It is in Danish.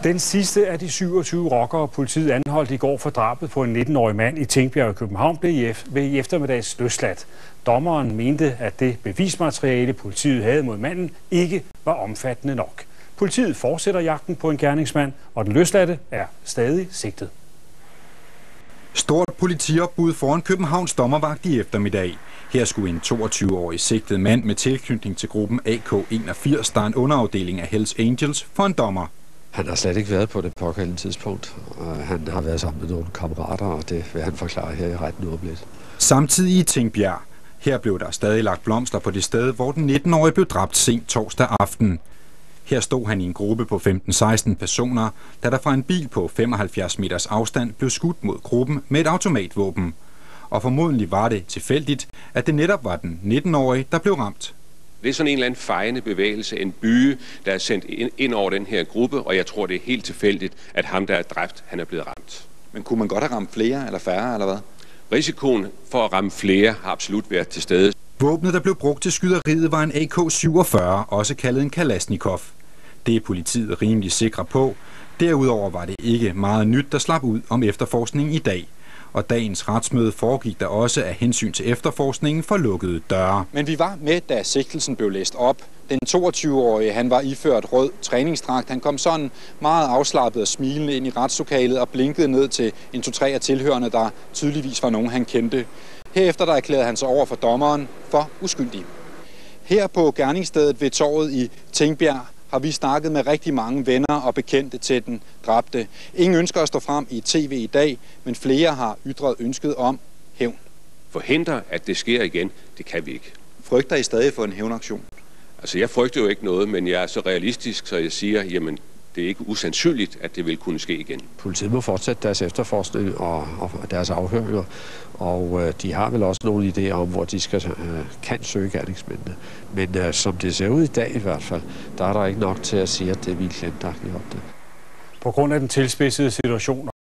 Den sidste af de 27 rockere, politiet anholdt i går for drabet på en 19-årig mand i Tingbjerg i København, blev i eftermiddags løsladt. Dommeren mente, at det bevismateriale, politiet havde mod manden, ikke var omfattende nok. Politiet fortsætter jagten på en gerningsmand, og den løsladte er stadig sigtet. Stort politiopbud foran Københavns dommervagt i eftermiddag. Her skulle en 22-årig sigtet mand med tilknytning til gruppen AK81, der er en underafdeling af Hells Angels, for en dommer. Han har slet ikke været på det pågældende tidspunkt. Han har været sammen med nogle kammerater, og det vil han forklare her i retten ordentligt. Samtidig i Tingbjerg. Her blev der stadig lagt blomster på det sted, hvor den 19-årige blev dræbt sent torsdag aften. Her stod han i en gruppe på 15-16 personer, da der fra en bil på 75 meters afstand blev skudt mod gruppen med et automatvåben. Og formodentlig var det tilfældigt, at det netop var den 19-årige, der blev ramt. Det er sådan en eller anden fejende bevægelse, en byge, der er sendt ind over den her gruppe, og jeg tror, det er helt tilfældigt, at ham, der er dræbt, han er blevet ramt. Men kunne man godt have ramt flere eller færre, eller hvad? Risikoen for at ramme flere har absolut været til stede. Våbnet, der blev brugt til skyderiet, var en AK-47, også kaldet en Kalashnikov. Det er politiet rimelig sikre på. Derudover var det ikke meget nyt, der slap ud om efterforskningen i dag. Og dagens retsmøde foregik der også af hensyn til efterforskningen for lukkede døre. Men vi var med, da sigtelsen blev læst op. Den 22-årige, han var iført rød træningsdragt. Han kom sådan meget afslappet og smilende ind i retslokalet og blinkede ned til en 2-3 af tilhørende, der tydeligvis var nogen, han kendte. Herefter der erklærede han sig over for dommeren for uskyldig. Her på gerningsstedet ved torvet i Tingbjerg har vi snakket med rigtig mange venner og bekendte til den dræbte. Ingen ønsker at stå frem i tv i dag, men flere har ytret ønsket om hævn. Forhindre, at det sker igen, det kan vi ikke. Frygter I stadig for en hævnaktion? Altså, jeg frygter jo ikke noget, men jeg er så realistisk, så jeg siger, jamen, det er ikke usandsynligt, at det vil kunne ske igen. Politiet må fortsætte deres efterforskning og deres afhøringer, og de har vel også nogle idéer om, hvor de kan søge gerningsmændene. Men som det ser ud i dag i hvert fald, der er der ikke nok til at sige, at det er vildt glemtagtigt op det. På grund af den tilspidsede situation